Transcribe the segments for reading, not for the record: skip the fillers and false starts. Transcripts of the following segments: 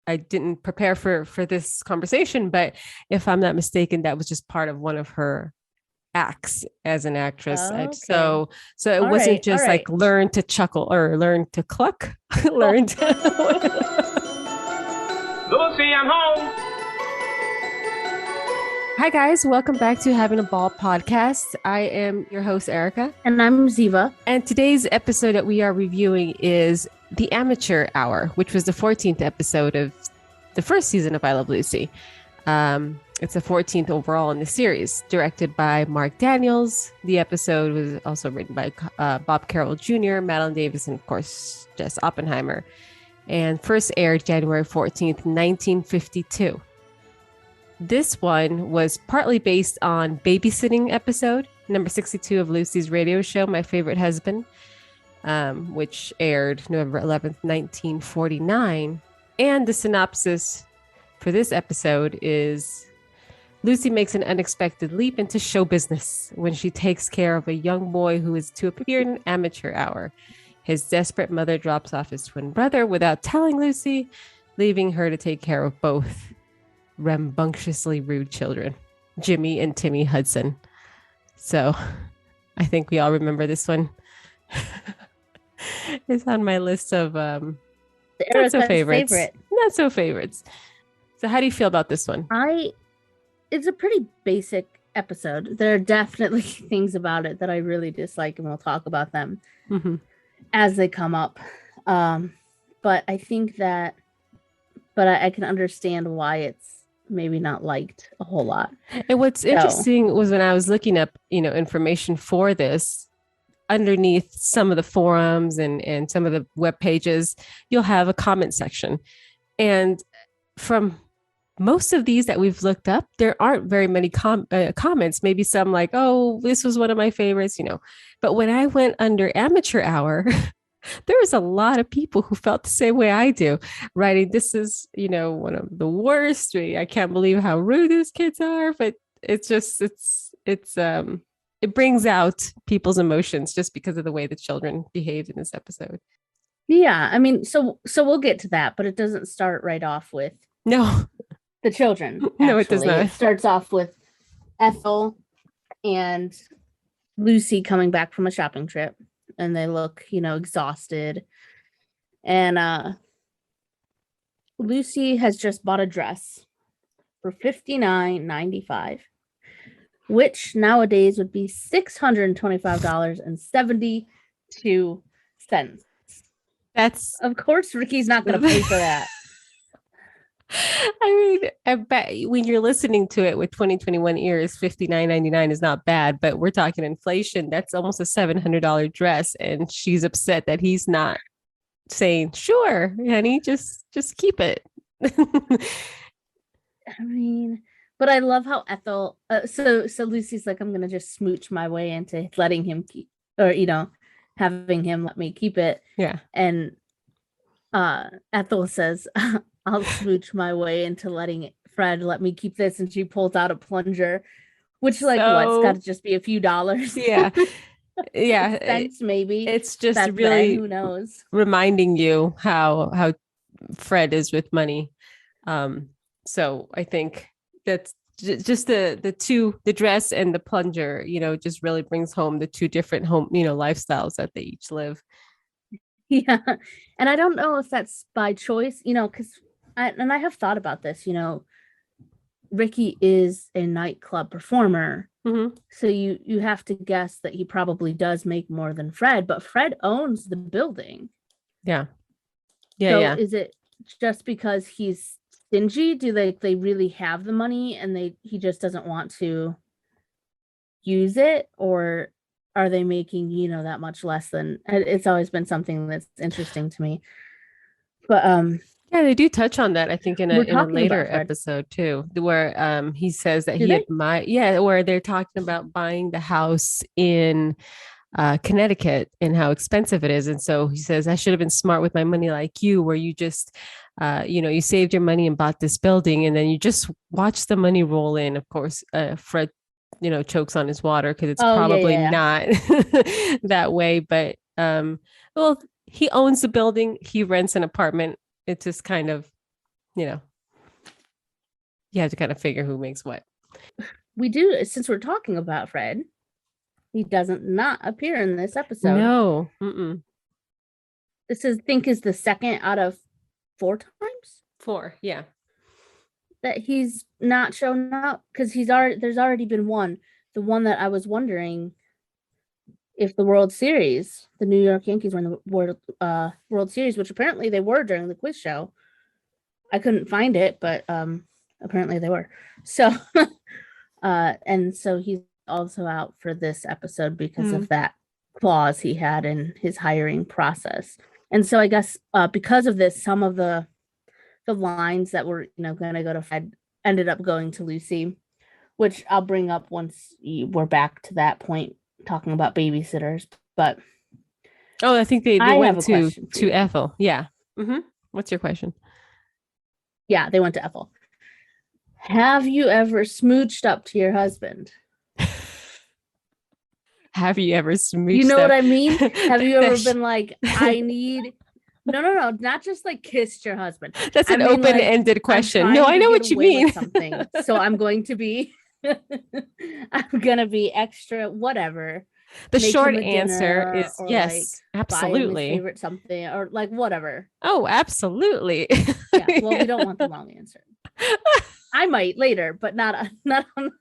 I didn't prepare for this conversation, but if I'm not mistaken, that was just part of one of her acts as an actress. Okay. So it All wasn't right. All just like right. learn to chuckle or learn to cluck, learn to. Lucy, I'm home. Hi guys, welcome back to Having a Ball podcast. I am your host Erica, And I'm Ziva. and today's episode that we are reviewing is The Amateur Hour, which was the 14th episode of the first season of I Love Lucy. It's the 14th overall in the series, directed by Mark Daniels. The episode was also written by Bob Carroll Jr., Madeline Davis, and of course, Jess Oppenheimer, and first aired January 14th, 1952. This one was partly based on babysitting episode number 62 of Lucy's radio show, My Favorite Husband, which aired November 11th, 1949. And the synopsis for this episode is Lucy makes an unexpected leap into show business when she takes care of a young boy who is to appear in an amateur hour. His desperate mother drops off his twin brother without telling Lucy, leaving her to take care of both rambunctiously rude children, Jimmy and Timmy Hudson. So I think we all remember this one. It's on my list of not so favorites. Not so favorites. So how do you feel about this one? It's a pretty basic episode. There are definitely things about it that I really dislike, and we'll talk about them as they come up. But I think that, I can understand why it's maybe not liked a whole lot. And what's interesting was when I was looking up, information for this, underneath some of the forums and some of the web pages, you'll have a comment section. And from most of these that we've looked up, there aren't very many comments, maybe some like, oh, this was one of my favorites, But when I went under amateur hour, there was a lot of people who felt the same way I do, writing, this is, one of the worst. I can't believe how rude these kids are. But it's just, it brings out people's emotions just because of the way the children behaved in this episode. Yeah. I mean, so we'll get to that, but it doesn't start right off with the children. No, it does not. It starts off with Ethel and Lucy coming back from a shopping trip. And they look, exhausted. And Lucy has just bought a dress for $59.95, which nowadays would be $625.72. That's, of course, Ricky's not going to pay for that. I mean, I bet when you're listening to it with 2021 ears, $59.99 is not bad, but we're talking inflation. That's almost a $700 dress. And she's upset that he's not saying, sure, honey, just keep it. I mean, but I love how Ethel, so Lucy's like, I'm going to just smooch my way into letting him keep, or, having him let me keep it. Yeah. And Ethel says, I'll smooch my way into letting Fred let me keep this. And she pulls out a plunger, which what's got to just be a few dollars. Yeah. Yeah. Cents, maybe. It's just really, who knows, reminding you how Fred is with money. So I think that's just the dress and the plunger, just really brings home the two different home, lifestyles that they each live. Yeah. And I don't know if that's by choice, because I have thought about this, Ricky is a nightclub performer. Mm-hmm. So you have to guess that he probably does make more than Fred, but Fred owns the building. Yeah. Yeah. So is it just because he's stingy? Do they really have the money and he just doesn't want to use it? Or are they making, that much less than? It's always been something that's interesting to me. But yeah, they do touch on that, I think, in a later episode too, where he says that where they're talking about buying the house in Connecticut and how expensive it is. And so he says, I should have been smart with my money like you, where you just you saved your money and bought this building, and then you just watch the money roll in. Of course, Fred chokes on his water because it's probably not that way. But well, he owns the building. He rents an apartment. It's just kind of you know, you have to kind of figure who makes what. We do, since we're talking about Fred, he doesn't not appear in this episode. No. This is, I think, is the second out of 4 times. 4, yeah. That he's not shown up, because there's already been one. The one that I was wondering if the World Series, the New York Yankees were in the World Series, which apparently they were during the quiz show. I couldn't find it, but apparently they were. So, and so he's also out for this episode because of that clause he had in his hiring process. And so I guess because of this, some of the lines that were, going to go to Fred ended up going to Lucy, which I'll bring up once we're back to that point, talking about babysitters. But I think they went to Ethel. Yeah. What's your question? Yeah, they went to Ethel. Have you ever smooched up to your husband? Have you ever smooched? You know what I mean? Have you ever been like, I need... No, not just like kissed your husband. That's an open-ended question. No, I know what you mean. Something. So I'm going to be extra whatever. The short answer is yes, like, absolutely. Buy him his favorite something or like whatever. Oh, absolutely. Yeah, well, we don't want the long answer. I might later, but not on.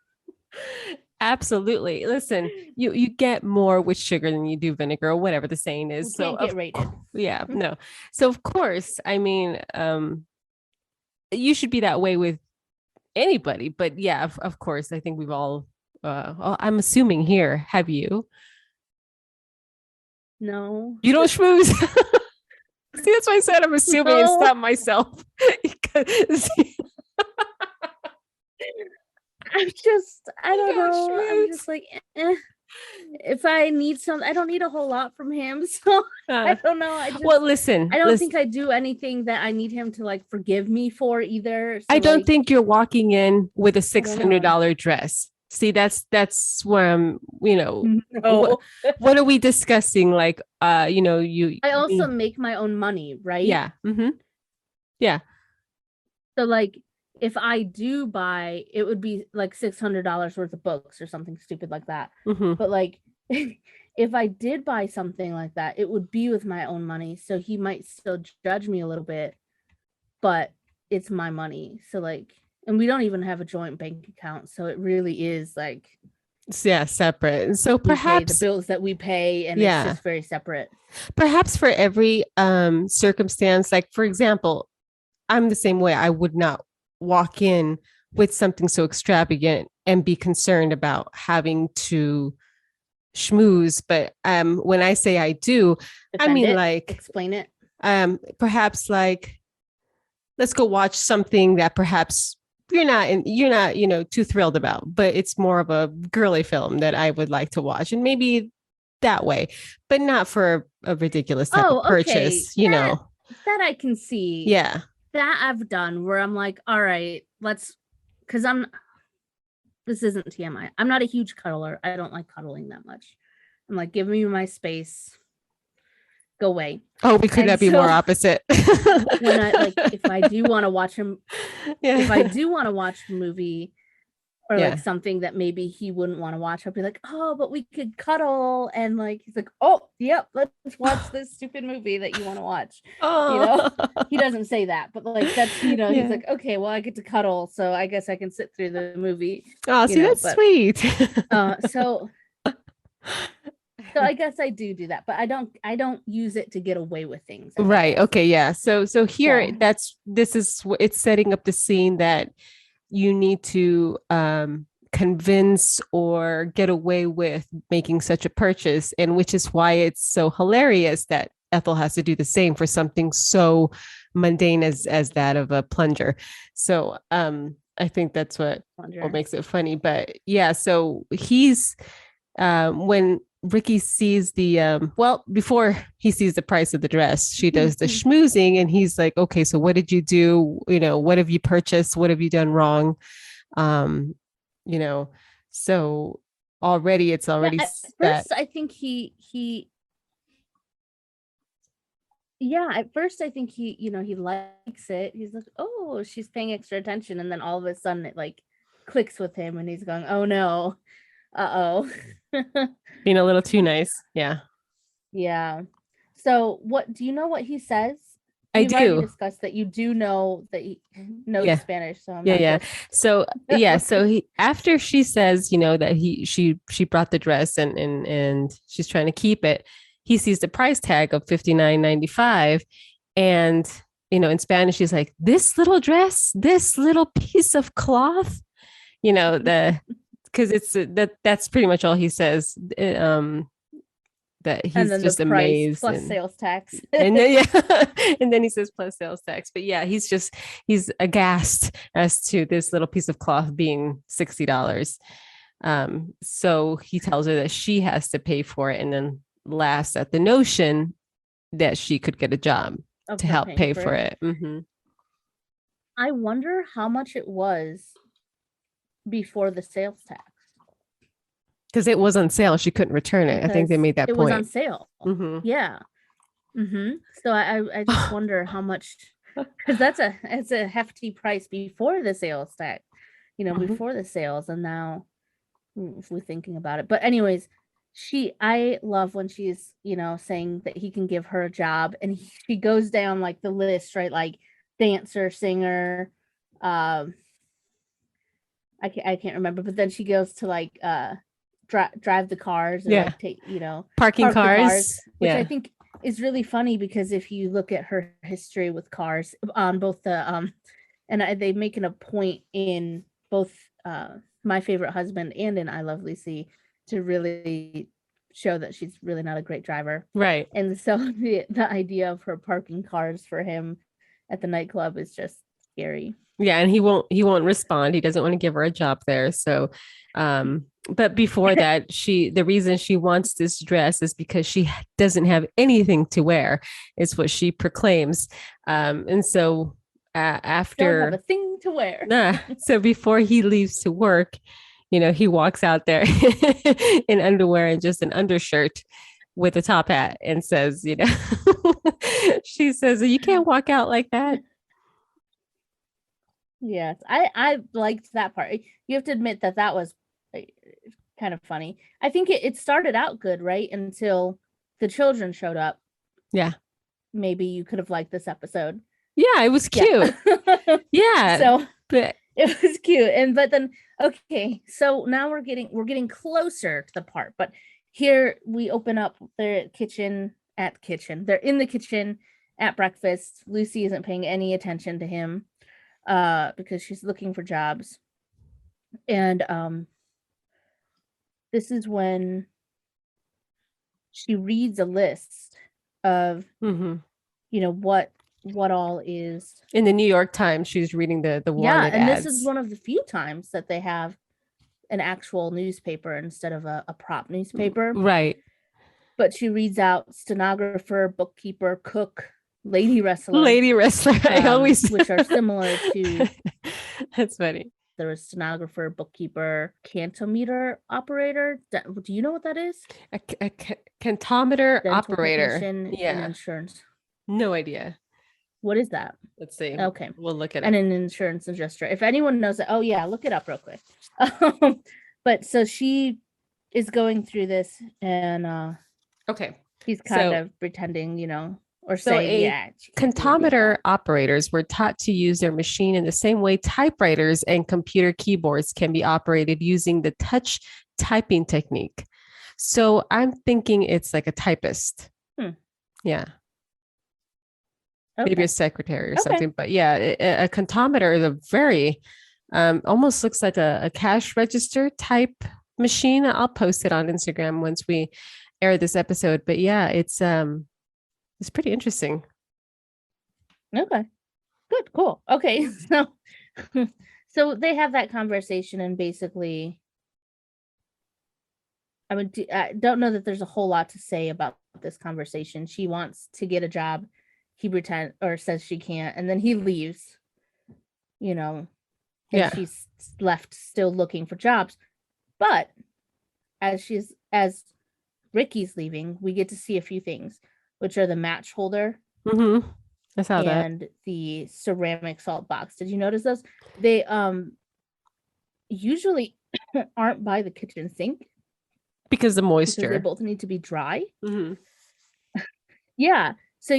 Absolutely. Listen, you get more with sugar than you do vinegar, or whatever the saying is. We can't get rated. Yeah, no. So of course, I mean, you should be that way with anybody. But yeah, of course, I think we've all. I'm assuming here. Have you? No. You don't schmooze. See, that's why I said I'm assuming and stop myself. I don't know. I'm just like, if I need some, I don't need a whole lot from him. So I don't know. Listen, I don't think I do anything that I need him to like forgive me for either. So I don't think you're walking in with a $600 dress. See, that's where I'm, no. what are we discussing? Like, I also make my own money, right? Yeah. Yeah. So like, if I do buy, it would be like $600 worth of books or something stupid like that. But like, if I did buy something like that, it would be with my own money. So he might still judge me a little bit, but it's my money. So like, and we don't even have a joint bank account. So it really is like, separate. And so perhaps the bills that we pay, and it's just very separate. Perhaps for every circumstance, like for example, I'm the same way. I would not walk in with something so extravagant and be concerned about having to schmooze. But when I say I do, Defend I mean it, like explain it. Perhaps like, let's go watch something that perhaps you're not too thrilled about, but it's more of a girly film that I would like to watch, and maybe that way, but not for a ridiculous type of purchase. That I can see. Yeah. That I've done where I'm like, all right, because this isn't TMI. I'm not a huge cuddler. I don't like cuddling that much. I'm like, give me my space. Go away. Oh, we could not be more opposite. When if I do want to watch him, if I do want to watch a movie or like something that maybe he wouldn't want to watch, I'll be like, oh, but we could cuddle. And like, he's like, oh, yep, let's watch this stupid movie that you want to watch. He doesn't say that, but like, that's, he's like, okay, well, I get to cuddle. So I guess I can sit through the movie. Oh, see, that's sweet. So I guess I do that, but I don't use it to get away with things. Right. Okay. Yeah. So here, it's setting up the scene that you need to convince or get away with making such a purchase, and which is why it's so hilarious that Ethel has to do the same for something so mundane as that of a plunger. So I think that's what makes it funny. But yeah, so he's when Ricky sees before he sees the price of the dress, she does the schmoozing, and he's like, okay, so what did you do? What have you purchased? What have you done wrong? So already it's already at first, I think he Yeah, at first I think he likes it. He's like, oh, she's paying extra attention, and then all of a sudden it like clicks with him, and he's going, oh no, uh-oh. Being a little too nice. Yeah. Yeah. So what do you know what he says? I We've already do. discussed that you do know that he knows Yeah. Spanish, so I'm Yeah, not yeah. just So after she says, that she brought the dress and she's trying to keep it, he sees the price tag of $59.95. And in Spanish, he's like, this little dress, this little piece of cloth, because that's pretty much all he says. That and he's then the just price amazed plus sales tax. and then yeah, and then he says plus sales tax. But yeah, he's aghast as to this little piece of cloth being $60. So he tells her that she has to pay for it, and then laughs at the notion that she could get a job to help pay for it. Mm-hmm. I wonder how much it was before the sales tax. Because it was on sale, she couldn't return it. I think they made that point. It was on sale. Mm-hmm. Yeah. Mm-hmm. So I just wonder how much, because that's a hefty price before the sales tax, before the sales, and now if we're thinking about it. But anyways, I love when she's saying that he can give her a job, and she goes down like the list, right? Like dancer, singer, I can't remember, but then she goes to like drive the cars, or like take parking cars, which I think is really funny, because if you look at her history with cars on both the and they making a point in both My Favorite Husband and in I Love Lucy to really show that she's really not a great driver, right? And so the idea of her parking cars for him at the nightclub is just scary. Yeah, and he won't respond. He doesn't want to give her a job there. So but before that, the reason she wants this dress is because she doesn't have anything to wear, is what she proclaims. And so after don't have a thing to wear. So before he leaves to work, he walks out there in underwear and just an undershirt with a top hat and says, she says, you can't walk out like that. Yes, I liked that part. You have to admit that was kind of funny. I think it started out good, right? Until the children showed up. Yeah. Maybe you could have liked this episode. Yeah, it was cute. Yeah. So but it was cute. But then okay, so now we're getting closer to the part. But here we open up their kitchen. They're in the kitchen at breakfast. Lucy isn't paying any attention to him because she's looking for jobs. And this is when she reads a list of what all is in the New York Times. She's reading the wanted ads. This is one of the few times that they have an actual newspaper instead of a prop newspaper, right? But she reads out stenographer, bookkeeper, cook, lady wrestler. I always which are similar to that's funny. There was stenographer, bookkeeper, cantometer operator. Do you know what that is? A cantometer Dental operator. Yeah. And insurance. No idea. What is that? Let's see. Okay. We'll look at it. And an insurance adjuster. If anyone knows it, oh yeah, look it up real quick. But so she is going through this, and okay. He's kind of pretending, or saying, cantometer operators were taught to use their machine in the same way typewriters and computer keyboards can be operated using the touch typing technique. So I'm thinking it's like a typist. Yeah. Maybe a secretary or something. But yeah, a cantometer is a very, almost looks like a cash register type machine. I'll post it on Instagram once we air this episode. But yeah, it's pretty interesting. Okay. Good. Cool. Okay. So they have that conversation, and basically, I don't know that there's a whole lot to say about this conversation. She wants to get a job. He says she can't, and then he leaves, and she's left still looking for jobs. But as Ricky's leaving, we get to see a few things, which are the match holder Mm-hmm. I saw that. and the ceramic salt box. Did you notice those? They usually aren't by the kitchen sink Because the because they moisture. both need to be dry. Mm-hmm. Yeah. So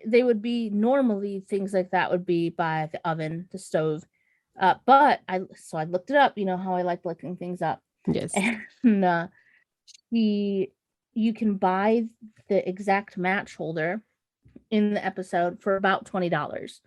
they would be normally things like that would be by the oven, the stove. But I looked it up, you know how I like looking things up. Yes. And you can buy the exact match holder in the episode for about $20.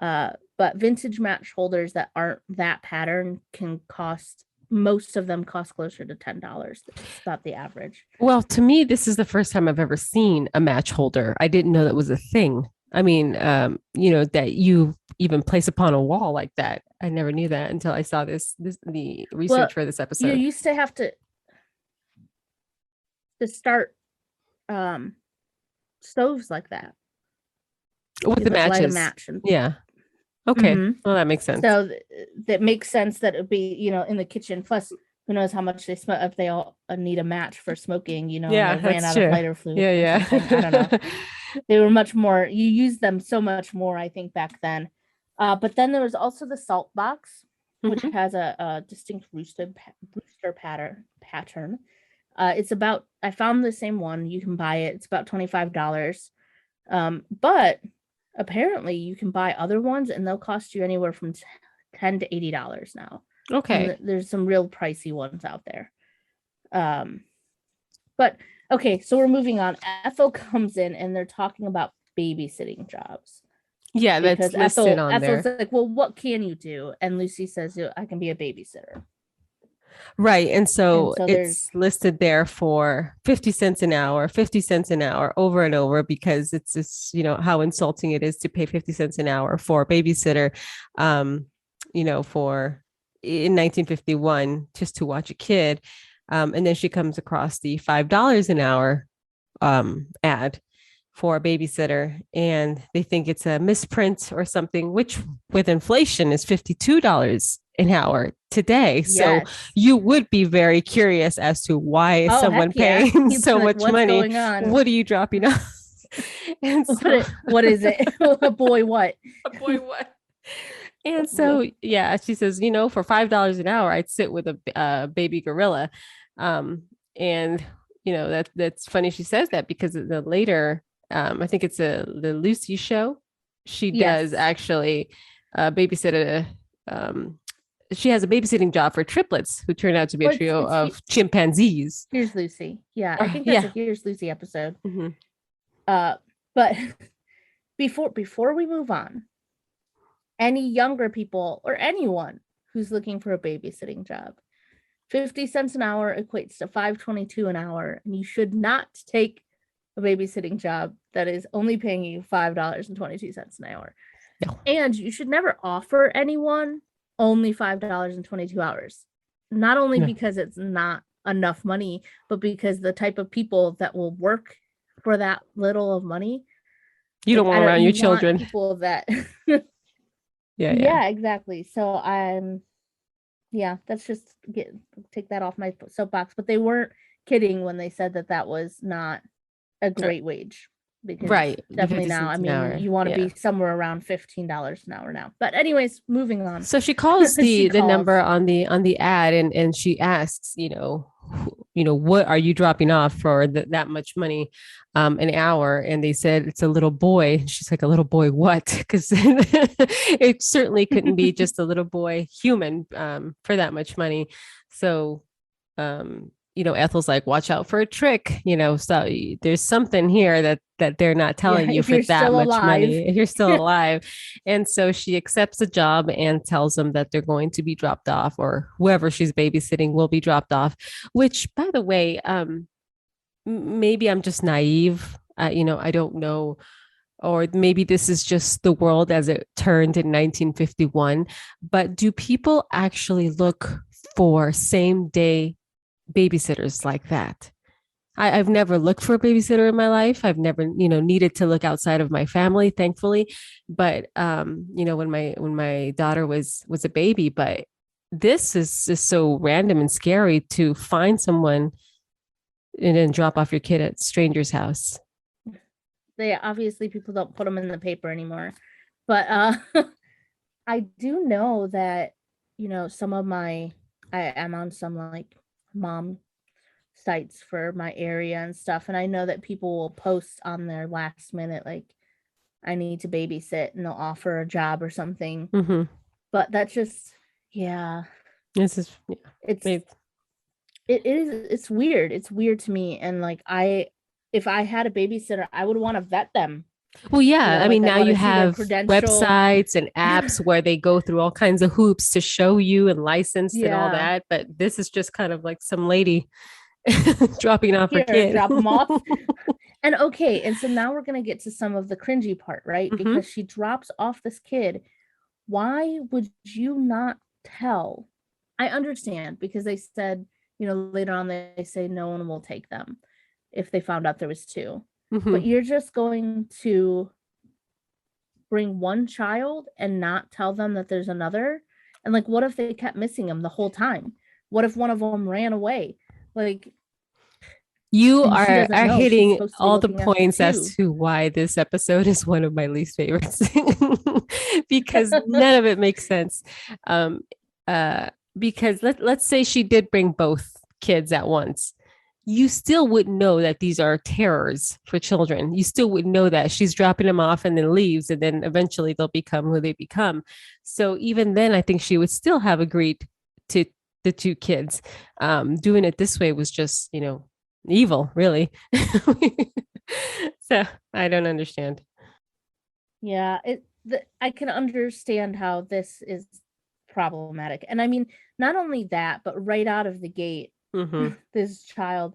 But vintage match holders that aren't that pattern can cost, most of them cost closer to $10. It's about the average. Well, to me, this is the first time I've ever seen a match holder. I didn't know that was a thing. I mean, that you even place upon a wall like that. I never knew that until I saw the research for this episode. You used to have to start stoves like that. With the matches. Light a match and, yeah. Okay. Well, that makes sense. So that makes sense that it would be, in the kitchen. Plus, who knows how much they smoke, if they all need a match for smoking, Yeah, and they ran that's out true. of lighter fluid. Yeah. I don't know. They were much more, you used them so much more, I think, back then. But then there was also the salt box, which has a distinct rooster pattern. It's about, I found the same one. You can buy it. It's about $25. But apparently you can buy other ones and they'll cost you anywhere from $10 to $80 now. Okay. And there's some real pricey ones out there. But okay, so we're moving on. Ethel comes in and they're talking about babysitting jobs. Yeah, that's listed on there. Ethel's like, well, what can you do? And Lucy says, I can be a babysitter. Right. And so it's listed there for 50 cents an hour, 50 cents an hour over and over, because it's just, how insulting it is to pay 50 cents an hour for a babysitter, for in 1951, just to watch a kid. And then she comes across the $5 an hour ad for a babysitter, and they think it's a misprint or something, which with inflation is $52 an hour today. Yes. So you would be very curious as to why is someone paying so much money. What are you dropping off? And so, what is it? A boy what? A boy what? And so, she says, for $5 an hour, I'd sit with a baby gorilla. And, that's funny she says that, because the later, I think it's the Lucy show. She does actually babysit she has a babysitting job for triplets who turned out to be a trio of chimpanzees. Here's Lucy. Yeah, I think that's a Here's Lucy episode. Mm-hmm. But before we move on, any younger people or anyone who's looking for a babysitting job, 50 cents an hour equates to $5.22 an hour, and you should not take a babysitting job that is only paying you $5.22 an hour. No. And you should never offer anyone only $5.22 hours. Not only because it's not enough money, but because the type of people that will work for that little of money, you don't want around your children. People that yeah, exactly. So that's just take that off my soapbox. But they weren't kidding when they said that was not a great wage. Because definitely now, I mean, you want to be somewhere around $15 an hour now. But anyways, moving on. So she calls the number on the ad, and she asks, what are you dropping off for that much money an hour? And they said it's a little boy. She's like, a little boy what? Because it certainly couldn't be just a little boy human for that much money. So Ethel's like, watch out for a trick, so there's something here that they're not telling you for that much money if you're still alive. And so she accepts the job and tells them that they're going to be dropped off, or whoever she's babysitting will be dropped off, which, by the way, maybe I'm just naive. I don't know. Or maybe this is just the world as it turned in 1951. But do people actually look for same day babysitters like that? I've never looked for a babysitter in my life. I've never, needed to look outside of my family, thankfully. But when my daughter was a baby, but this is just so random and scary to find someone and then drop off your kid at a stranger's house. they obviously people don't put them in the paper anymore. But I do know that, some of I am on some like mom sites for my area and stuff. And I know that people will post on their last minute, like, I need to babysit, and they'll offer a job or something. Mm-hmm. But that's just, yeah. This is, it's weird. It's weird to me. And like, if I had a babysitter, I would want to vet them. Well, yeah. I mean, now you have credential websites and apps where they go through all kinds of hoops to show you and licensed and all that. But this is just kind of like some lady dropping off her kid. Drop them off. And okay. And so now we're going to get to some of the cringy part, right? Mm-hmm. Because she drops off this kid. Why would you not tell? I understand, because they said, later on they say no one will take them if they found out there was two. Mm-hmm. But you're just going to bring one child and not tell them that there's another? And like, what if they kept missing him the whole time? What if one of them ran away? Like, you are hitting all the points as to why this episode is one of my least favorites, because none of it makes sense. Because let's say she did bring both kids at once. You still wouldn't know that these are terrors for children. You still wouldn't know that she's dropping them off and then leaves, and then eventually they'll become who they become. So even then, I think she would still have agreed to the two kids. Doing it this way was just, evil, really. So I don't understand. Yeah, I can understand how this is problematic. And I mean, not only that, but right out of the gate, this child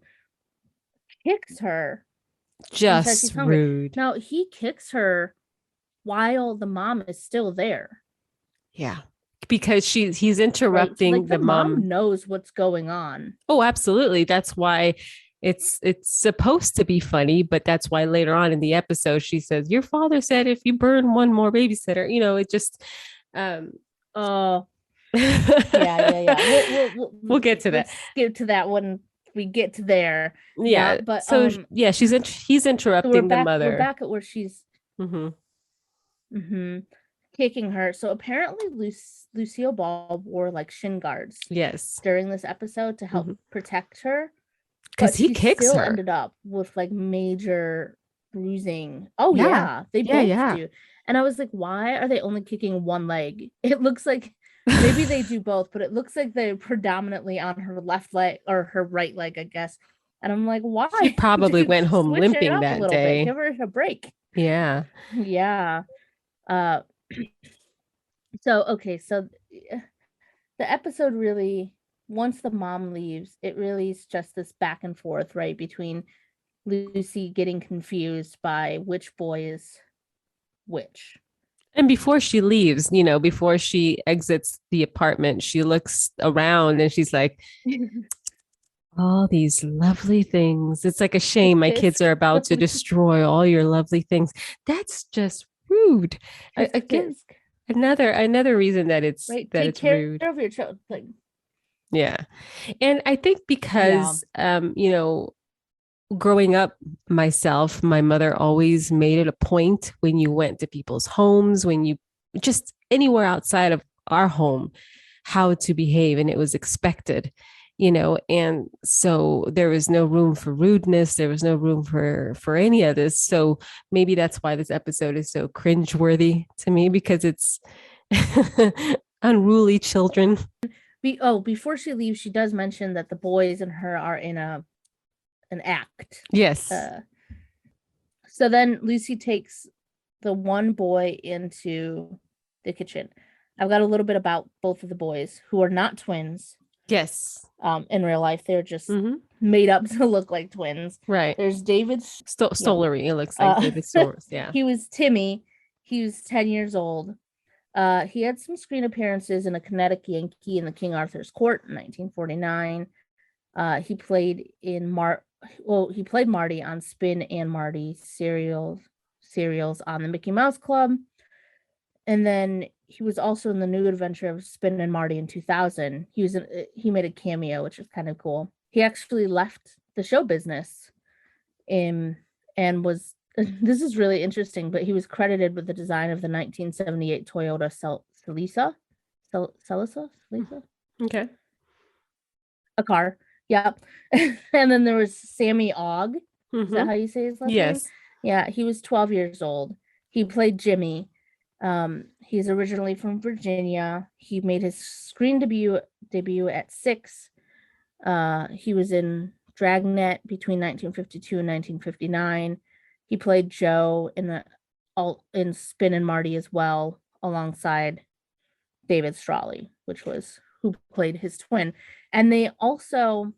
kicks her. Just rude. Now, he kicks her while the mom is still there. Yeah. Because he's interrupting, like, the mom knows what's going on. Oh, absolutely. That's why it's supposed to be funny, but that's why later on in the episode she says, your father said if you burn one more babysitter, it just yeah. We'll get to that. Let's get to that when we get to there. Yeah, but so he's interrupting the mother. We're back at where she's kicking her. So apparently Lucille Ball wore like shin guards. Yes. During this episode to help protect her. Because he kicks her. Ended up with like major bruising. Oh yeah, they both do. And I was like, why are they only kicking one leg? It looks like maybe they do both, but it looks like they're predominantly on her left leg or her right leg, I guess. And I'm like, why? She probably went home limping that day. Give her a break. Yeah. Yeah. So the episode really, once the mom leaves, it really is just this back and forth, right, between Lucy getting confused by which boy is which. And before she leaves, before she exits the apartment, she looks around and she's like, all these lovely things. It's like a shame my kids are about to destroy all your lovely things. That's just rude. Again, another reason that it's right, that it's rude. Take care of your child. Like, yeah. And I think because growing up myself, my mother always made it a point when you went to people's homes, when you just anywhere outside of our home, how to behave, and it was expected, and so there was no room for rudeness. There was no room for any of this. So maybe that's why this episode is so cringeworthy to me, because it's unruly children. Before she leaves, she does mention that the boys and her are in an act. Yes. So then Lucy takes the one boy into the kitchen. I've got a little bit about both of the boys, who are not twins. Yes. In real life, they're just made up to look like twins. Right. There's David Stollery. It looks like David Stollery. Yeah. He was Timmy. He was 10 years old. He had some screen appearances in A Kinetic Yankee in the King Arthur's Court in 1949. He played he played Marty on Spin and Marty serials on the Mickey Mouse Club. And then he was also in the New Adventure of Spin and Marty in 2000. He made a cameo, which is kind of cool. He actually left the show business and was this is really interesting, but he was credited with the design of the 1978 Toyota Celica. Celica? Okay. A car. Yep. And then there was Sammy Ogg. Is that how you say his last name? Yes. Yeah, he was 12 years old. He played Jimmy. He's originally from Virginia. He made his screen debut at 6. He was in Dragnet between 1952 and 1959. He played Joe in Spin and Marty as well, alongside David Strawley, who played his twin. And they also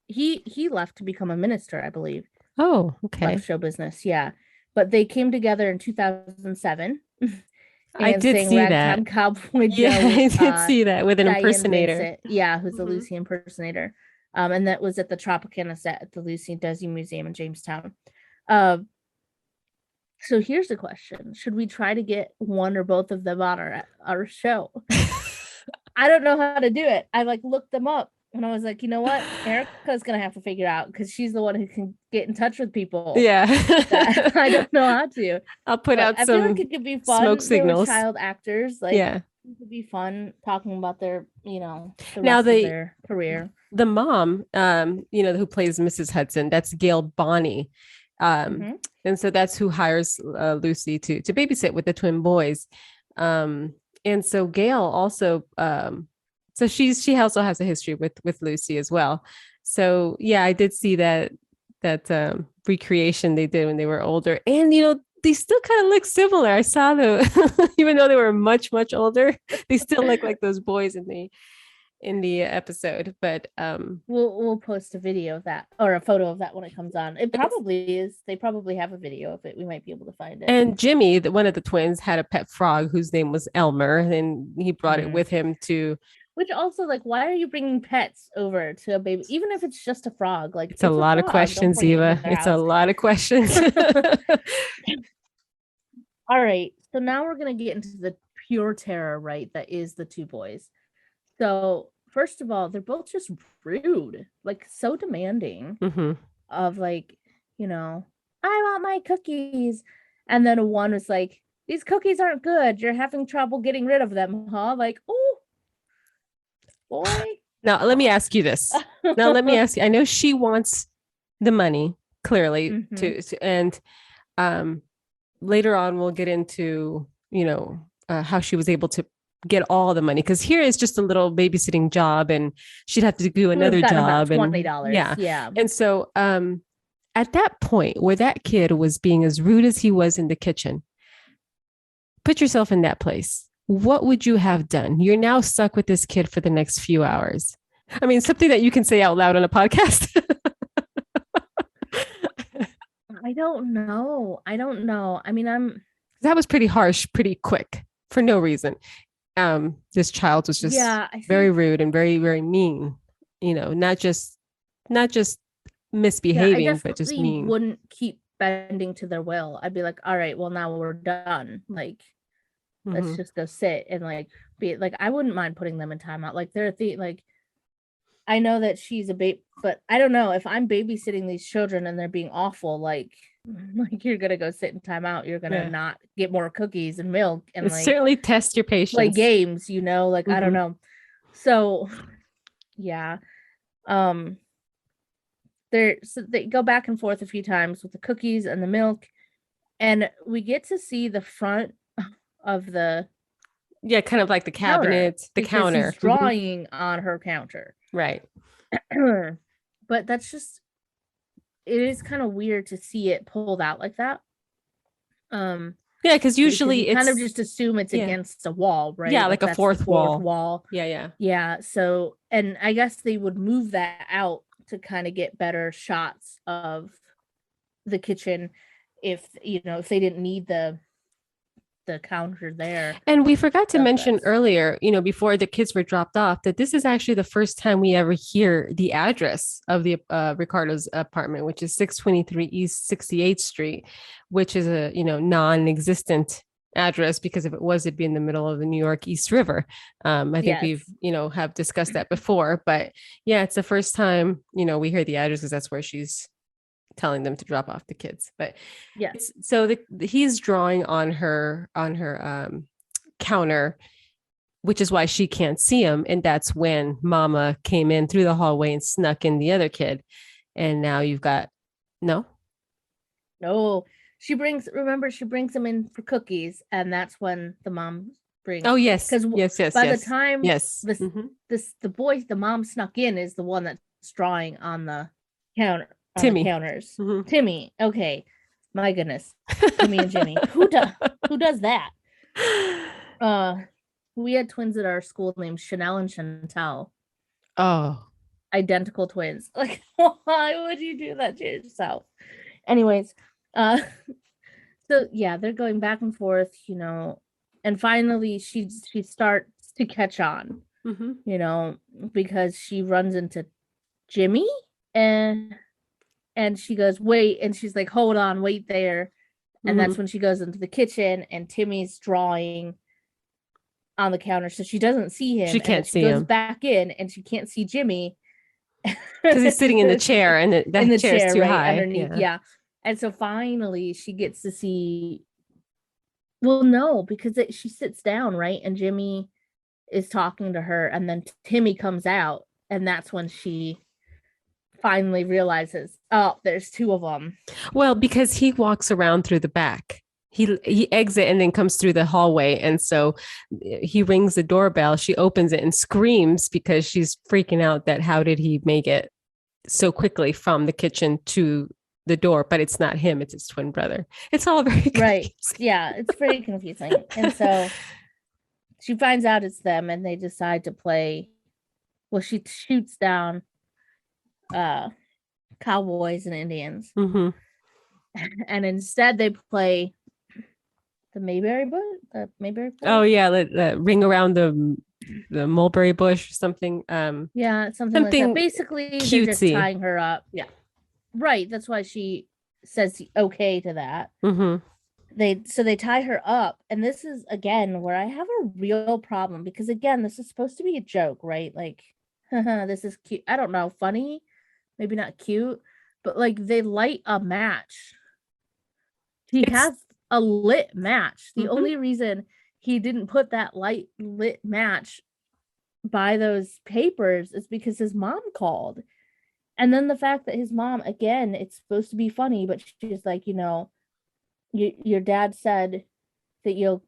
he left to become a minister, I believe. Oh, okay. Left show business, yeah. But they came together in 2007. I did see Ragtime that. Cowboy Joe Yeah, I did see that with an Diane impersonator. Vincent, yeah, who's the Lucy impersonator. And that was at the Tropicana set at the Lucy Desi Museum in Jamestown. So here's the question: should we try to get one or both of them on our show? I don't know how to do it. I looked them up, and I was like, you know what, Erica's gonna have to figure out, because she's the one who can get in touch with people. Yeah, I don't know how to. I'll put out some. I feel like it could be fun. Smoke signals. They were child actors, yeah, it could be fun talking about their, the now rest of their career. The mom, who plays Mrs. Hudson, that's Gail Bonney. And so that's who hires Lucy to babysit with the twin boys. And so Gail also, so she also has a history with Lucy as well. So yeah, I did see that recreation they did when they were older, and they still kind of look similar. I saw even though they were much older, they still look like those boys in the episode. But we'll post a video of that, or a photo of that, when it comes on. It probably is. They probably have a video of it. We might be able to find it. And Jimmy, one of the twins, had a pet frog whose name was Elmer, and he brought it with him to. Which also, why are you bringing pets over to a baby, even if it's just a frog? It's a lot of questions, Eva. It's a lot of questions. All right, so now we're gonna get into the pure terror, right? That is the two boys. So first of all, they're both just rude, so demanding of I want my cookies. And then one was like, these cookies aren't good. You're having trouble getting rid of them, huh? Oh, boy. Now, let me ask you this. I know she wants the money, clearly, and later on we'll get into, how she was able to get all the money, because here is just a little babysitting job, and she'd have to do another job, and $20. Yeah. And so at that point where that kid was being as rude as he was in the kitchen, put yourself in that place. What would you have done? You're now stuck with this kid for the next few hours. I mean, something that you can say out loud on a podcast. I don't know. I mean, that was pretty harsh, pretty quick, for no reason. This child was just very rude and very, very mean, not just misbehaving, but just mean. Wouldn't keep bending to their will. I'd be like, all right, well, now we're done. Let's just go sit and be I wouldn't mind putting them in timeout. They're I know that she's a babe, but I don't know if I'm babysitting these children and they're being awful. You're gonna go sit in timeout. You're gonna not get more cookies and milk, and certainly test your patience. Play games, I don't know. So, yeah, they go back and forth a few times with the cookies and the milk, and we get to see the front of the kind of like the cabinet, the counter. He's drawing on her counter, right? But that's just, it is kind of weird to see it pulled out like that. Because usually you kind of just assume it's against a wall, right? Yeah, like a fourth wall. Yeah. So, and I guess they would move that out to kind of get better shots of the kitchen if they didn't need the counter there. And we forgot to mention earlier, before the kids were dropped off, that this is actually the first time we ever hear the address of the Ricardo's apartment, which is 623 East 68th Street, which is a non-existent address, because if it was, it'd be in the middle of the New York East River. I think we've have discussed that before, but yeah, it's the first time we hear the address, because that's where she's telling them to drop off the kids. But yeah. So he's drawing on her counter, which is why she can't see him. And that's when Mama came in through the hallway and snuck in the other kid. And now you've got no. She brings him in for cookies, and that's when the mom brings. Oh yes, because yes. By the time the mom snuck in is the one that's drawing on the counter. Timmy. The counters. Mm-hmm. Timmy. Okay, my goodness, Timmy and Jimmy. Who does that? We had twins at our school named Chanel and Chantel. Oh, identical twins. Like, why would you do that to yourself? Anyways, so yeah, they're going back and forth, and finally she starts to catch on, because she runs into Jimmy and she goes, wait, and she's like, hold on, wait there. And that's when she goes into the kitchen and Timmy's drawing on the counter, so she doesn't see him. She can't see him. She goes back in and she can't see Jimmy because he's sitting in the chair and the chair is too high underneath. Yeah. And so finally she gets to see. Well, no, because she sits down, right? And Jimmy is talking to her, and then Timmy comes out, and that's when she finally realizes, oh, there's two of them. Well, because he walks around through the back. He exits and then comes through the hallway. And so he rings the doorbell. She opens it and screams because she's freaking out that how did he make it so quickly from the kitchen to the door? But it's not him. It's his twin brother. It's all very confusing. Right. Yeah, it's pretty confusing. And so she finds out it's them and they decide to play. Well, she shoots down cowboys and Indians. Mm-hmm. And instead they play the Mayberry bush. Oh yeah, the ring around the mulberry bush or something. Yeah, something like that. Basically, cutesy. They're just tying her up. Yeah, right. That's why she says okay to that. Mm-hmm. They tie her up, and this is again where I have a real problem because again, this is supposed to be a joke, right? Like, this is cute. I don't know, funny, maybe not cute, but like they light a match. He has a lit match. The only reason he didn't put that lit match by those papers is because his mom called. And then the fact that his mom, again, it's supposed to be funny, but she's like, your dad said that he'll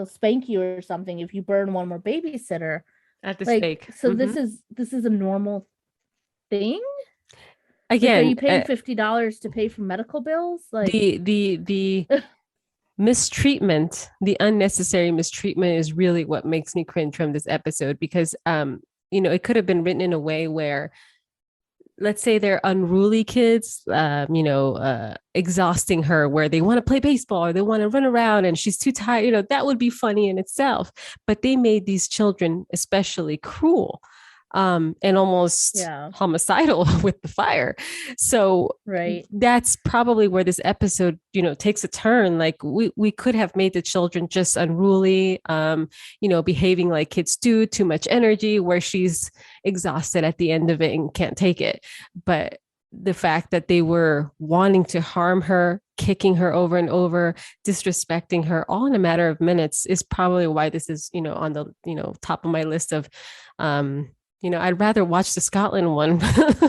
spank you or something if you burn one more babysitter at the stake. So this is a normal thing. Again, are you paying $50 to pay for medical bills? Like the mistreatment, the unnecessary mistreatment is really what makes me cringe from this episode because it could have been written in a way where, let's say they're unruly kids, exhausting her where they want to play baseball or they want to run around and she's too tired, that would be funny in itself. But they made these children especially cruel. And almost homicidal with the fire. So right. That's probably where this episode, takes a turn. Like we could have made the children just unruly, behaving like kids do, too much energy, where she's exhausted at the end of it and can't take it. But the fact that they were wanting to harm her, kicking her over and over, disrespecting her all in a matter of minutes is probably why this is, on the, top of my list of, I'd rather watch the Scotland one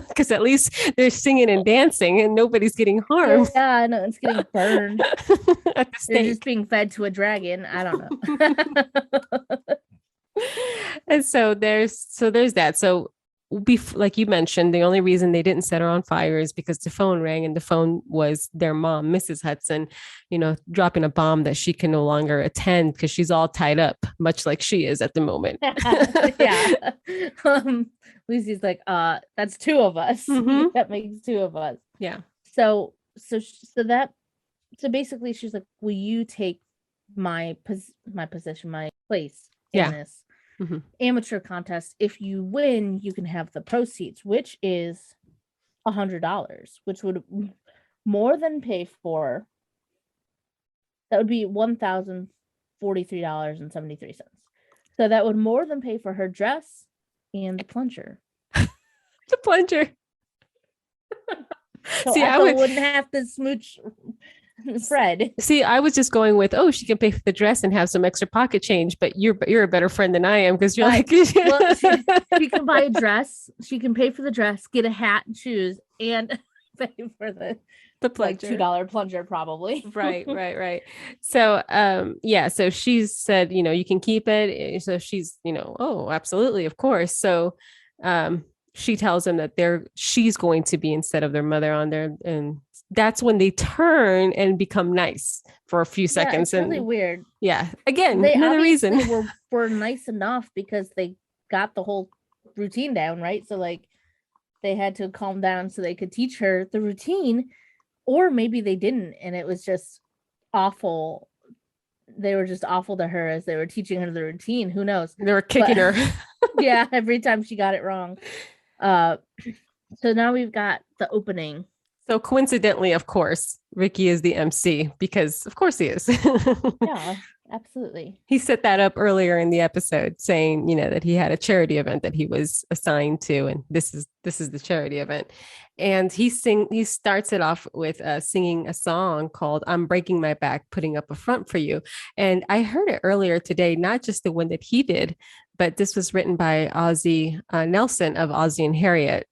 because at least they're singing and dancing and nobody's getting harmed. Yeah, no one's getting burned. At the stake. They're just being fed to a dragon. I don't know. And so there's that. So like you mentioned, the only reason they didn't set her on fire is because the phone rang and the phone was their mom, Mrs. Hudson, dropping a bomb that she can no longer attend because she's all tied up, much like she is at the moment. Yeah. Lucy's like, that's two of us. Mm-hmm. That makes two of us. Yeah. So basically she's like, will you take my position, my place in this amateur contest? If you win, you can have the proceeds, which is $100, which would more than pay for. That would be $1,043.73. So that would more than pay for her dress and the plunger. The plunger. So See, Ethel wouldn't have to smooch Fred. See, I was just going with, she can pay for the dress and have some extra pocket change, but you're a better friend than I am because you're like, well, she can buy a dress, she can pay for the dress, get a hat and shoes, and pay for the plunger. Like $2 plunger, probably. Right. So, so she said, you can keep it. So she's, oh, absolutely, of course. So, she tells him that she's going to be instead of their mother on there, and that's when they turn and become nice for a few seconds. It's really weird. Yeah, again, they another reason were nice enough because they got the whole routine down, right? So like they had to calm down so they could teach her the routine, or maybe they didn't, and it was just awful. They were just awful to her as they were teaching her the routine. Who knows? They were kicking her. Yeah, every time she got it wrong. So now we've got the opening. So coincidentally, of course, Ricky is the MC because of course he is. Yeah, absolutely. He set that up earlier in the episode saying, that he had a charity event that he was assigned to, and this is the charity event. And he starts it off with singing a song called "I'm Breaking My Back, Putting Up a Front for You." And I heard it earlier today, not just the one that he did, but this was written by Ozzy Nelson of Ozzy and Harriet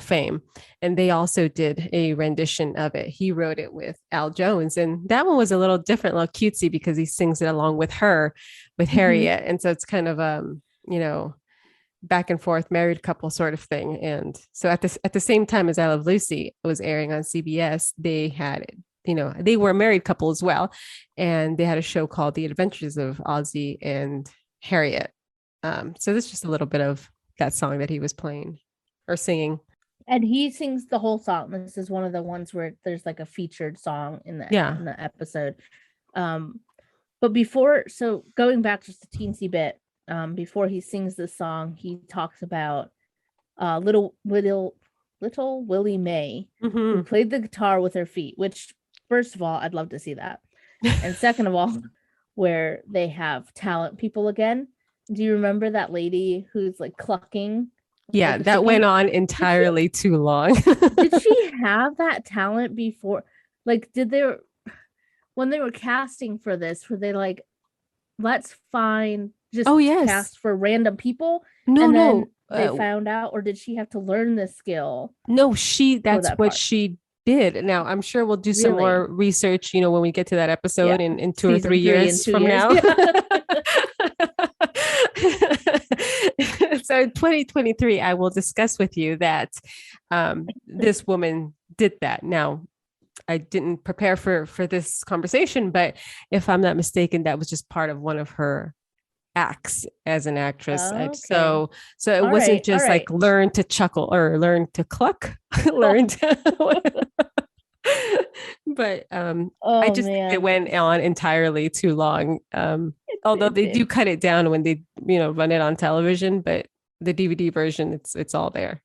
fame, and they also did a rendition of it. He wrote it with Al Jones, and that one was a little different, a little cutesy because he sings it along with her, with Harriet. And so it's kind of back and forth married couple sort of thing. And so at the same time as I Love Lucy was airing on CBS, they had they were a married couple as well, and they had a show called The Adventures of Ozzy and Harriet. So this is just a little bit of that song that he was playing or singing. And he sings the whole song. This is one of the ones where there's like a featured song in the episode. But so going back just a teensy bit, before he sings this song, he talks about little Willie Mae, who played the guitar with her feet, which first of all, I'd love to see that. And second of all, where they have talent people again. Do you remember that lady who's like clucking? Yeah, that went on entirely too long. Did she have that talent before? Like, when they were casting for this, were they like, let's find cast for random people? No. They found out, or did she have to learn this skill? No, that's what she did. Now, I'm sure we'll do some more research, when we get to that episode in 2 Season or 3 years from now. So 2023, I will discuss with you that this woman did that. Now, I didn't prepare for this conversation, but if I'm not mistaken, that was just part of one of her acts as an actress. Okay. So it wasn't just like learn to chuckle or learn to cluck, learn to. But I just think it went on entirely too long. Although they do cut it down when they run it on television, but the DVD version, it's all there.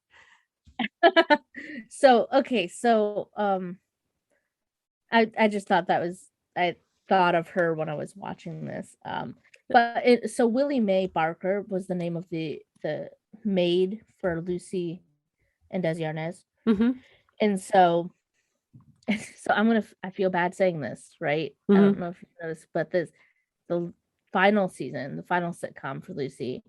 So I just thought I thought of her when I was watching this. So Willie Mae Barker was the name of the maid for Lucy and Desi Arnaz. And so I feel bad saying this, right? I don't know if you noticed, but the final season, the final sitcom for Lucy,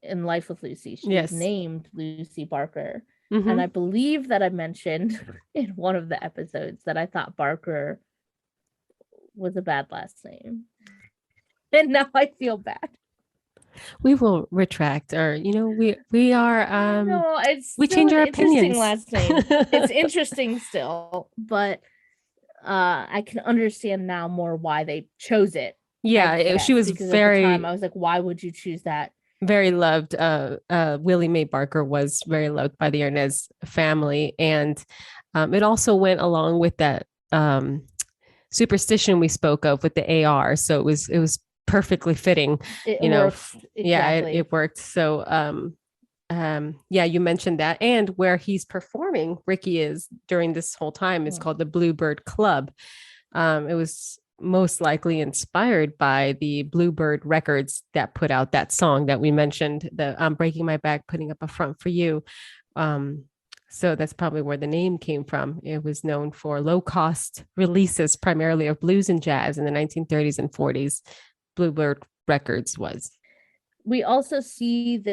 In Life with Lucy, she's named Lucy Barker. And I believe that I mentioned in one of the episodes that I thought Barker was a bad last name. And now I feel bad. We will retract, or we are no, it's we change our opinions. Last name. It's interesting still, but I can understand now more why they chose it. Yeah, she was very. At the time, I was like, why would you choose that? Very loved. Willie Mae Barker was very loved by the Arnaz family, and it also went along with that superstition we spoke of with the AR. So it was perfectly fitting. It worked. Exactly. Yeah, it worked. So you mentioned that, and where he's performing, Ricky is during this whole time, is called the Bluebird Club. It was most likely inspired by the Bluebird records that put out that song that we mentioned, the I'm Breaking My Back, Putting Up a Front for You. So that's probably where the name came from. It was known for low-cost releases, primarily of blues and jazz in the 1930s and 40s. Bluebird Records was. We also see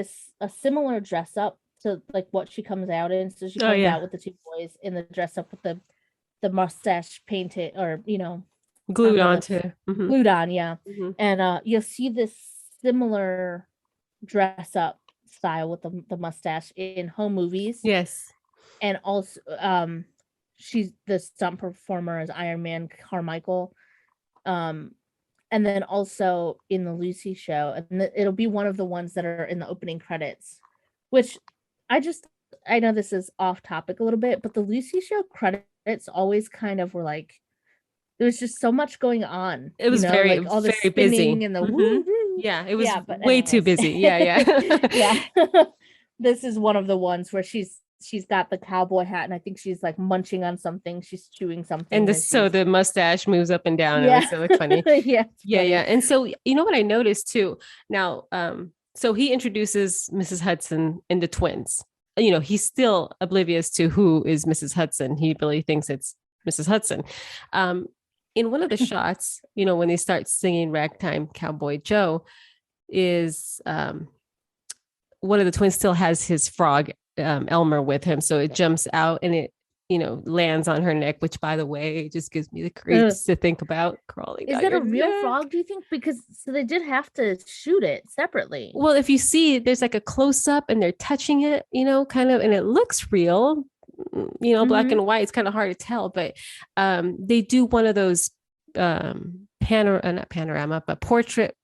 a similar dress up to like what she comes out in. So she comes out with the two boys in the dress up with the mustache painted, or glued onto. Glued on, yeah. And you'll see this similar dress up style with the mustache in home movies. Yes. And also she's the stunt performer as Iron Man Carmichael. And then also in the Lucy show, and it'll be one of the ones that are in the opening credits, which I know this is off topic a little bit, but the Lucy show credits always kind of were like, there was just so much going on. It was very, like all the very busy. And the yeah, it was way too busy. Yeah. Yeah. This is one of the ones where she's got the cowboy hat, and I think she's like munching on something. She's chewing something. And the mustache moves up and down. Yeah. It was so funny. Yeah. Yeah. And so, you know what I noticed too? Now, so he introduces Mrs. Hudson and the twins. He's still oblivious to who is Mrs. Hudson. He really thinks it's Mrs. Hudson. In one of the shots, when they start singing Ragtime Cowboy Joe, is one of the twins still has his frog Elmer with him, so it jumps out and it lands on her neck, which, by the way, just gives me the creeps to think about crawling. Is that a real frog, do you think? Because so they did have to shoot it separately. Well, if you see, there's like a close up and they're touching it, kind of, and it looks real, black and white. It's kind of hard to tell, but they do one of those not panorama, but portrait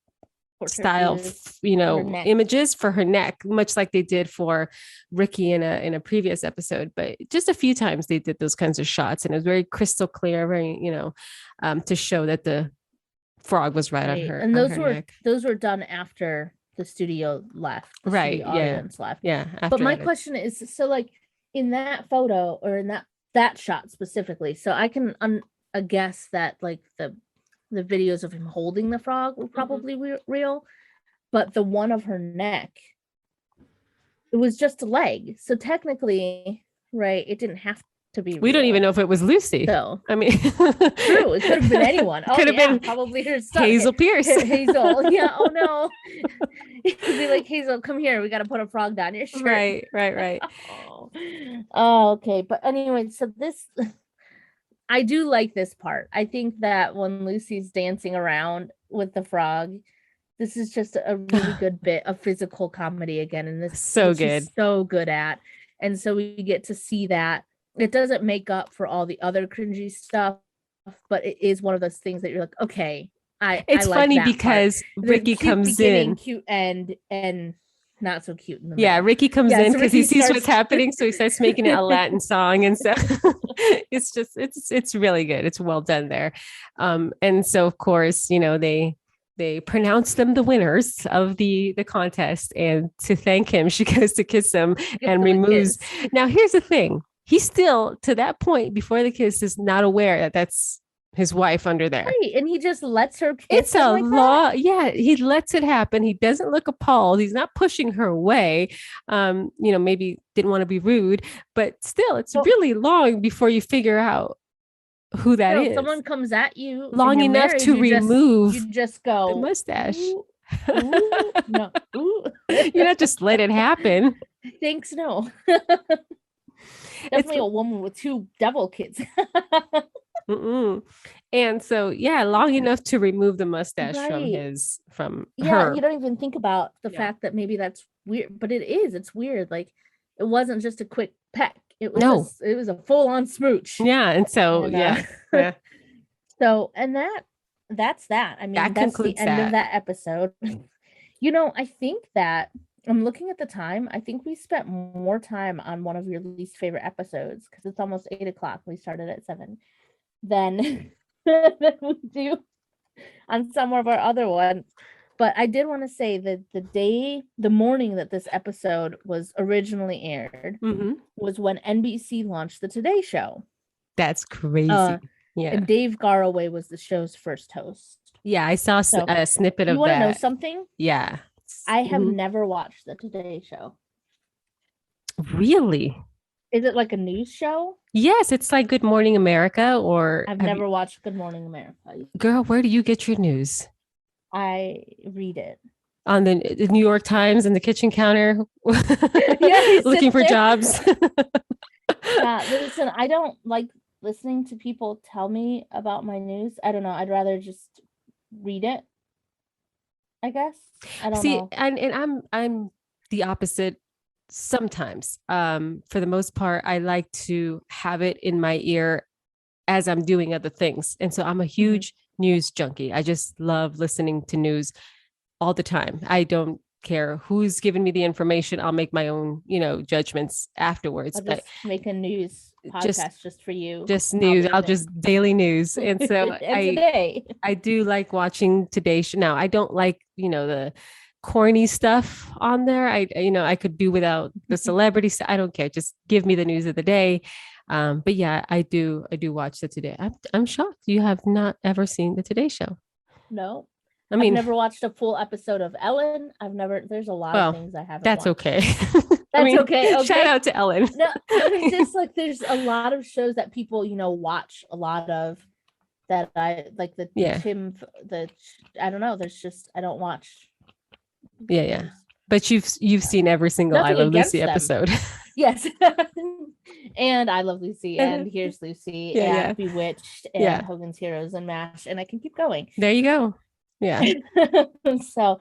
style images for her neck, much like they did for Ricky in a previous episode. But just a few times they did those kinds of shots, and it was very crystal clear, very to show that the frog was right on her. And those were done after the studio left, audience left. But my question is, so like in that photo, or in that shot specifically, so I can guess that like the videos of him holding the frog were probably real, but the one of her neck, it was just a leg. So technically, right, it didn't have to be real. We don't even know if it was Lucy. So I mean, true, it could have been anyone. Could have been probably her son. Hazel Pierce. Hazel, yeah. Oh no, it could be like, Hazel, come here. We got to put a frog down your shirt. Right. Oh, okay. But anyway, so this. I do like this part. I think that when Lucy's dancing around with the frog, this is just a really good bit of physical comedy again. And this so good. She's so good at. And so we get to see that. It doesn't make up for all the other cringy stuff, but it is one of those things that you're like, okay, it's I like funny that because part. Ricky comes in. Cute and not so cute in the middle. Ricky comes in because he sees what's happening, so he starts making it a Latin song, and so it's really good. It's well done there, and so of course they pronounce them the winners of the contest, and to thank him, she goes to kiss him and removes. Now here's the thing: he's still, to that point before the kiss, is not aware that that's his wife under there. Right. And he just lets her kiss. It's a law. Yeah. He lets it happen. He doesn't look appalled. He's not pushing her away. Maybe didn't want to be rude, but still it's really long before you figure out who that is. Someone comes at you long enough to remove you just go the mustache. Ooh, no. Ooh. You're not just let it happen. Thanks. No. Definitely a woman with two devil kids. And so long enough to remove the mustache from her. You don't even think about the fact that maybe that's weird, but it's weird. Like it wasn't just a quick peck, it was a full-on smooch. And so so and that's that. I mean, that's the end of that episode. I think that I'm looking at the time. I think we spent more time on one of your least favorite episodes, because it's almost 8:00. We started at 7. Than we do on some of our other ones. But I did want to say that the morning that this episode was originally aired was when NBC launched the Today Show. That's crazy. And Dave Garroway was the show's first host. Yeah, I saw a snippet of that. You want to know something? Yeah. I have never watched the Today Show. Really? Is it like a news show? Yes, it's like Good Morning America, or I've never watched Good Morning America. Girl, where do you get your news? I read it on the New York Times and the kitchen counter, looking for there. jobs. Yeah, listen, I don't like listening to people tell me about my news. I don't know. I'd rather just read it, I guess. I don't know. And I'm the opposite sometimes. For the most part, I like to have it in my ear as I'm doing other things. And so I'm a huge news junkie. I just love listening to news all the time. I don't care who's giving me the information. I'll make my own, judgments afterwards. I'll just make a news podcast just for you. Just news. I'll just daily news. And so I do like watching today's show. Now, I don't like, the corny stuff on there. I could do without the celebrity stuff. I don't care. Just give me the news of the day. But yeah, I do watch the Today. I'm shocked you have not ever seen the Today Show. No. I've never watched a full episode of Ellen. There's a lot of things I haven't watched. Okay. That's okay. Shout out to Ellen. No, it's just like there's a lot of shows that people, watch a lot of that I like I don't know. I don't watch. Yeah. But you've seen every single I Love Lucy episode. Yes. And I Love Lucy and Here's Lucy and Bewitched and Hogan's Heroes and MASH, and I can keep going. There you go. Yeah. So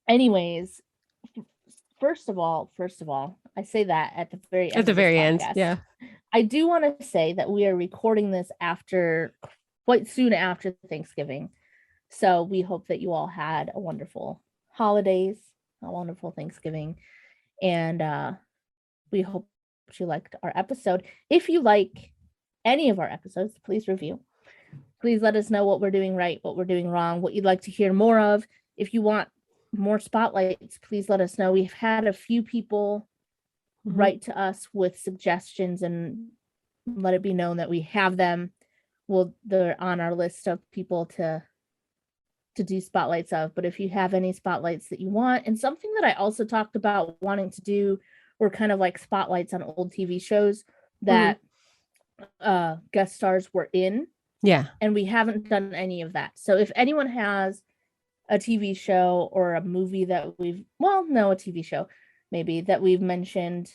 anyways, first of all, I say that at the very end. Yeah. I do want to say that we are recording this quite soon after Thanksgiving. So we hope that you all had a wonderful holidays, a wonderful Thanksgiving. And we hope you liked our episode. If you like any of our episodes, please review. Please let us know what we're doing right, what we're doing wrong, what you'd like to hear more of. If you want more spotlights, please let us know. We've had a few people write to us with suggestions and let it be known that we have them. They're on our list of people to do spotlights of. But if you have any spotlights that you want, and something that I also talked about wanting to do were kind of like spotlights on old TV shows that guest stars were in. Yeah. And we haven't done any of that. So if anyone has a TV show or a movie that a TV show maybe that we've mentioned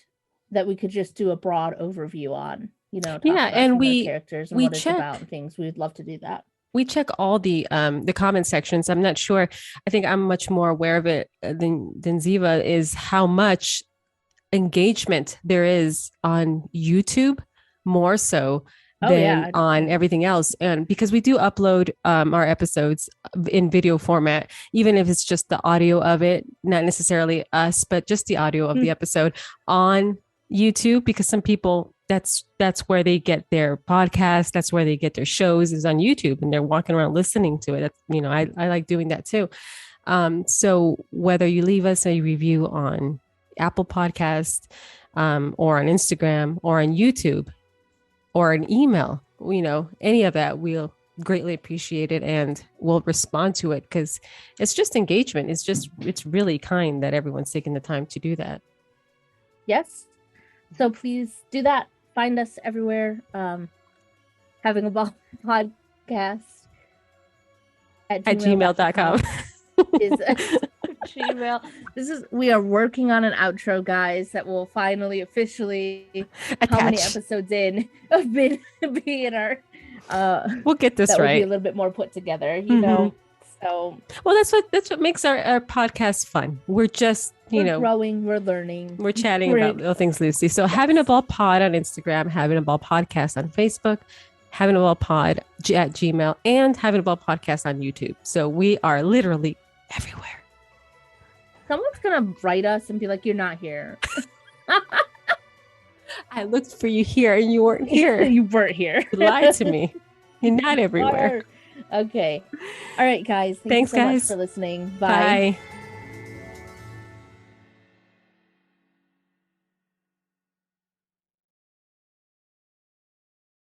that we could just do a broad overview on, talk about and characters and what it's about and things, we'd love to do that. We check all the comment sections. I'm not sure. I think I'm much more aware of it than Ziva is how much engagement there is on YouTube, more so than on everything else. And because we do upload our episodes in video format, even if it's just the audio of it, not necessarily us, but just the audio of the episode on YouTube, because some people that's where they get their podcast, that's where they get their shows, is on YouTube, and they're walking around listening to it. That's, I like doing that too. So whether you leave us a review on Apple Podcast or on Instagram or on YouTube or an email, any of that, we'll greatly appreciate it and we'll respond to it, because it's just engagement. It's really kind that everyone's taking the time to do that. Yes. So please do that. Find us everywhere. Having a Ball podcast at gmail.com. is Gmail. We are working on an outro, guys, that will finally officially how many episodes in of be in our we'll get this that right. Will be a little bit more put together, you know. So that's what makes our podcast fun. We're just we're growing, we're learning, we're chatting about little things, Lucy. So Having a Ball Pod on Instagram, Having a Ball Podcast on Facebook, Having a Ball Pod at Gmail, and Having a Ball Podcast on YouTube. So we are literally everywhere. Someone's gonna write us and be like, "You're not here." I looked for you here and you weren't here. You weren't here. You lied to me. You're not everywhere. Okay. All right, guys. Thanks, so guys, much for listening. Bye. Bye.